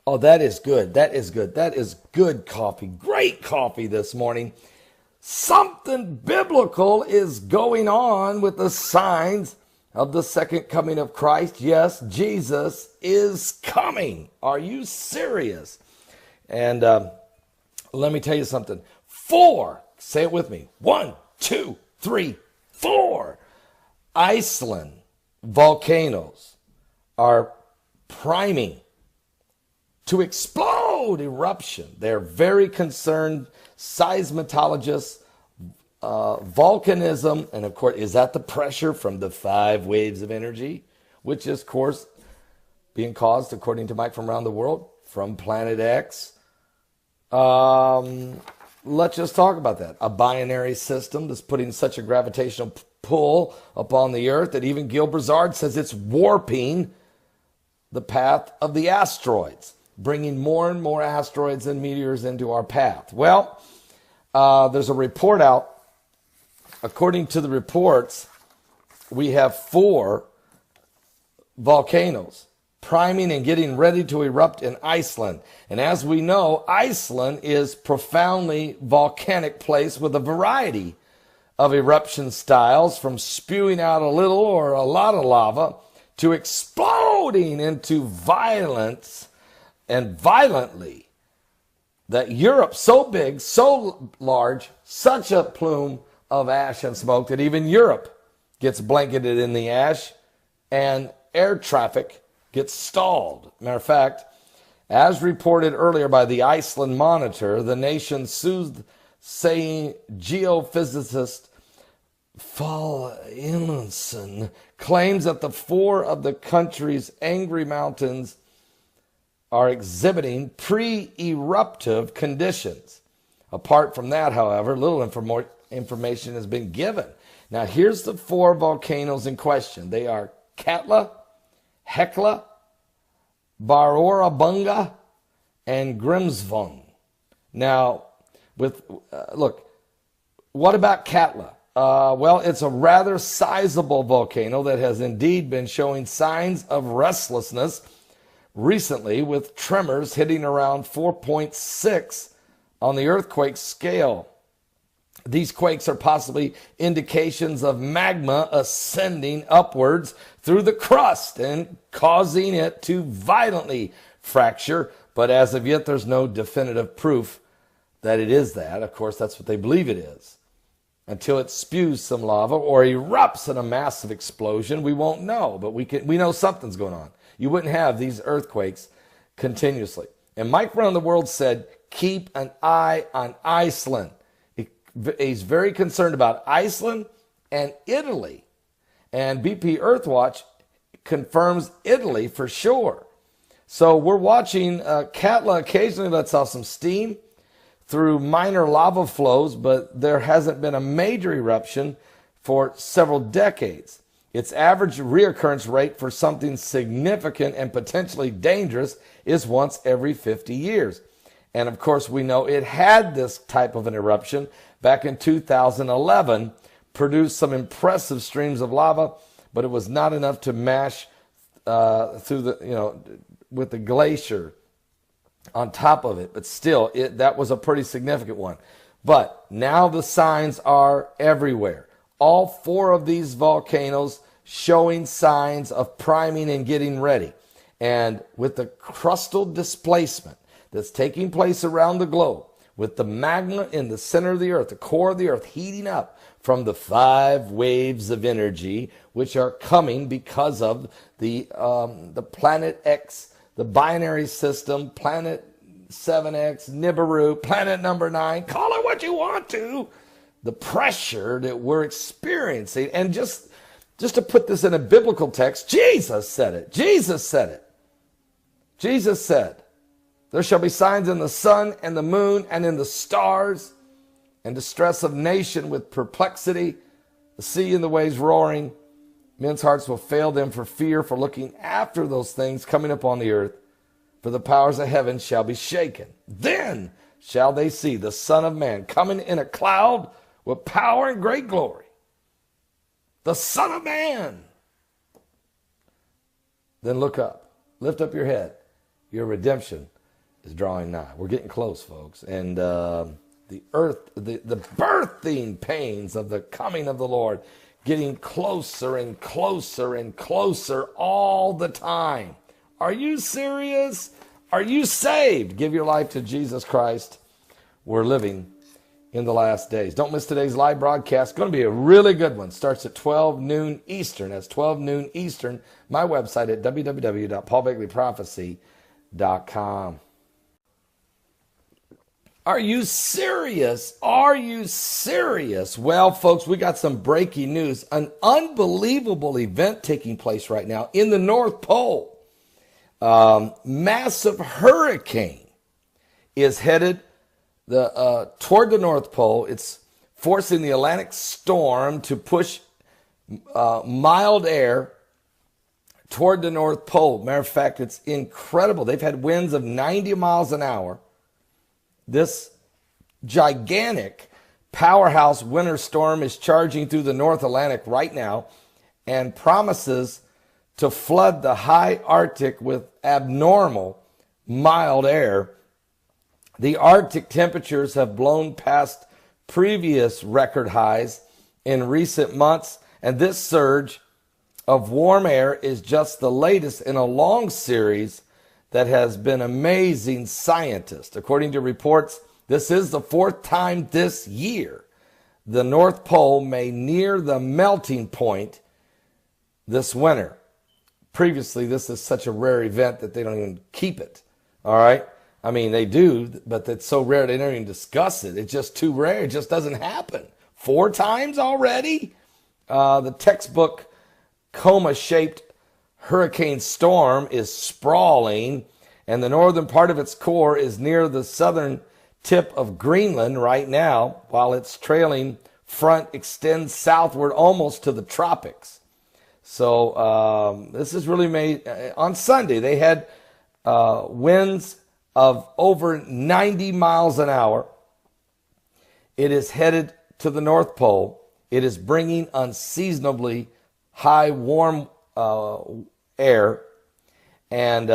Oh, that is good. That is good. That is good coffee. Great coffee this morning. Something biblical is going on with the signs of the second coming of Christ. Yes, Jesus is coming. Are you serious? And let me tell you something. 4, say it with me. 1, 2, 3, 4. Iceland volcanoes are priming to explode eruption. They're very concerned. Seismologists, volcanism, and of course, is that the pressure from the 5 waves of energy, which is, of course, being caused, according to Mike from around the world, from Planet X. Let's just talk about that. A binary system that's putting such a gravitational pull upon the Earth that even Gil Brizard says it's warping the path of the asteroids, bringing more and more asteroids and meteors into our path. Well, there's a report out. According to the reports, we have 4 volcanoes priming and getting ready to erupt in Iceland. And as we know, Iceland is profoundly volcanic place with a variety of eruption styles, from spewing out a little or a lot of lava to exploding into violence and violently, that Europe, so big, so large, such a plume of ash and smoke that even Europe gets blanketed in the ash and air traffic gets stalled. Matter of fact, as reported earlier by the Iceland Monitor, the nation's soothsaying geophysicist Fallinson claims that the 4 of the country's angry mountains are exhibiting pre-eruptive conditions. Apart from that, however, little information has been given. Now, here's the 4 volcanoes in question. They are Katla, Hekla, Barorabunga, and Grimsvung. Now, look, what about Katla? Well, it's a rather sizable volcano that has indeed been showing signs of restlessness recently, with tremors hitting around 4.6 on the earthquake scale. These quakes are possibly indications of magma ascending upwards through the crust and causing it to violently fracture. But as of yet, there's no definitive proof that it is that. Of course, that's what they believe it is. Until it spews some lava or erupts in a massive explosion, we won't know. But we know something's going on. You wouldn't have these earthquakes continuously. And Mike around the world said, keep an eye on Iceland. He's very concerned about Iceland and Italy. And BP Earthwatch confirms Italy for sure. So we're watching Katla occasionally lets off some steam through minor lava flows, but there hasn't been a major eruption for several decades. Its average reoccurrence rate for something significant and potentially dangerous is once every 50 years. And of course, we know it had this type of an eruption back in 2011, produced some impressive streams of lava, but it was not enough to mash through the, with the glacier on top of it. But still, that was a pretty significant one. But now the signs are everywhere. All 4 of these volcanoes showing signs of priming and getting ready. And with the crustal displacement that's taking place around the globe, with the magma in the center of the earth, the core of the earth, heating up from the 5 waves of energy, which are coming because of the Planet X, the binary system, Planet 7X, Nibiru, Planet number 9, call it what you want to, the pressure that we're experiencing. And just to put this in a biblical text, Jesus said it. Jesus said it. Jesus said, there shall be signs in the sun and the moon and in the stars, and distress of nation with perplexity, the sea and the waves roaring. Men's hearts will fail them for fear, for looking after those things coming upon the earth. For the powers of heaven shall be shaken. Then shall they see the Son of Man coming in a cloud with power and great glory. The Son of Man. Then look up. Lift up your head. Your redemption is drawing nigh. We're getting close, folks. And the birthing pains of the coming of the Lord getting closer and closer and closer all the time. Are you serious? Are you saved? Give your life to Jesus Christ. We're living in the last days. Don't miss today's live broadcast. It's going to be a really good one. Starts at 12 noon Eastern. That's 12 noon Eastern. My website at www.paulbegleyprophecy.com. Are you serious? Are you serious? Well, folks, we got some breaking news. An unbelievable event taking place right now in the North Pole. Massive hurricane is headed toward the North Pole. It's forcing the Atlantic storm to push mild air toward the North Pole. Matter of fact, it's incredible. They've had winds of 90 miles an hour. This gigantic powerhouse winter storm is charging through the North Atlantic right now and promises to flood the high Arctic with abnormal mild air. The Arctic temperatures have blown past previous record highs in recent months, and this surge of warm air is just the latest in a long series that has been amazing. Scientists, according to reports, this is the fourth time this year the North Pole may near the melting point this winter. Previously, this is such a rare event that they don't even keep it. All right. I mean, they do, but it's so rare they don't even discuss it. It's just too rare. It just doesn't happen. 4 times already? The textbook coma-shaped hurricane storm is sprawling, and the northern part of its core is near the southern tip of Greenland right now, while its trailing front extends southward almost to the tropics. So this is really made. On Sunday, they had winds of over 90 miles an hour. It is headed to the North Pole. It is bringing unseasonably high warm air, and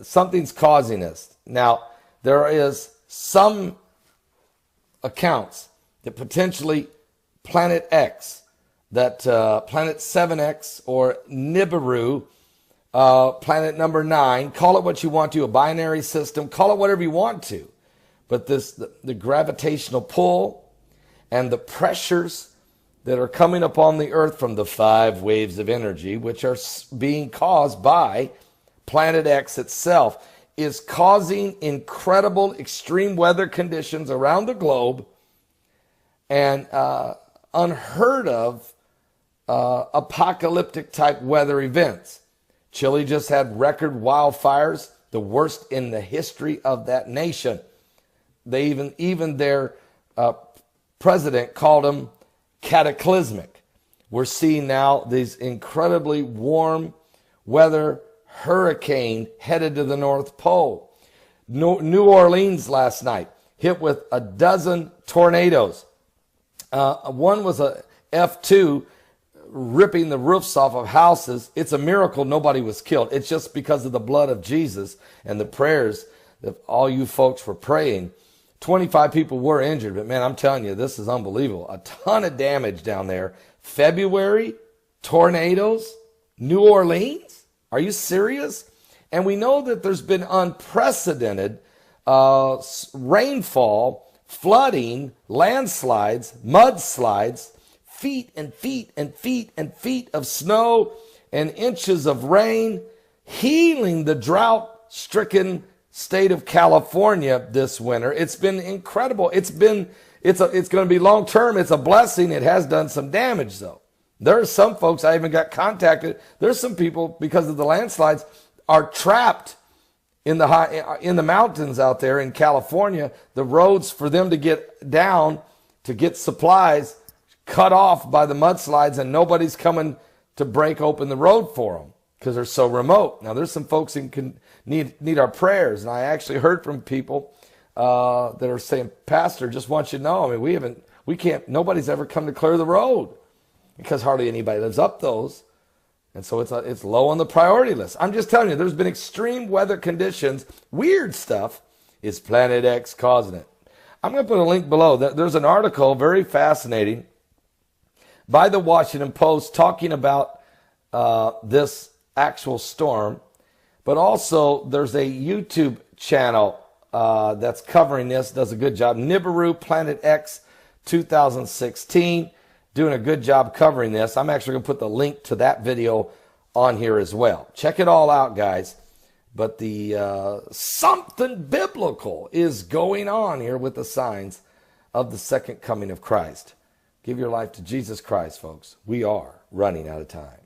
something's causing this. Now, there is some accounts that potentially Planet X, that Planet 7X or Nibiru, planet number 9, call it what you want to, a binary system, call it whatever you want to. But the gravitational pull and the pressures that are coming upon the earth from the 5 waves of energy, which are being caused by Planet X itself, is causing incredible extreme weather conditions around the globe and unheard of apocalyptic type weather events. Chile just had record wildfires, the worst in the history of that nation. They even their president called them cataclysmic. We're seeing now these incredibly warm weather hurricane headed to the North Pole. New Orleans last night hit with a dozen tornadoes. One was a F2 ripping the roofs off of houses. It's a miracle nobody was killed. It's just because of the blood of Jesus and the prayers that all you folks were praying. 25 people were injured, but man, I'm telling you, this is unbelievable. A ton of damage down there. February, tornadoes, New Orleans. Are you serious? And we know that there's been unprecedented rainfall, flooding, landslides, mudslides, feet and feet and feet and feet of snow and inches of rain, healing the drought-stricken state of California this winter. It's been incredible. It's going to be long-term. It's a blessing. It has done some damage, though. There are some folks, I even got contacted. There's some people, because of the landslides, are trapped in the mountains out there in California. The roads for them to get down to get supplies cut off by the mudslides, and nobody's coming to break open the road for them because they're so remote. Now, there's some folks who can need our prayers, and I actually heard from people that are saying, Pastor, just want you to know, I mean, nobody's ever come to clear the road because hardly anybody lives up those. And so it's low on the priority list. I'm just telling you, there's been extreme weather conditions, weird stuff Is Planet X causing it? I'm going to put a link below. There's an article, very fascinating, by the Washington Post talking about this actual storm. But also, there's a YouTube channel that's covering this, does a good job. Nibiru Planet X 2016, doing a good job covering this. I'm actually going to put the link to that video on here as well. Check it all out, guys. But the something biblical is going on here with the signs of the second coming of Christ. Give your life to Jesus Christ, folks. We are running out of time.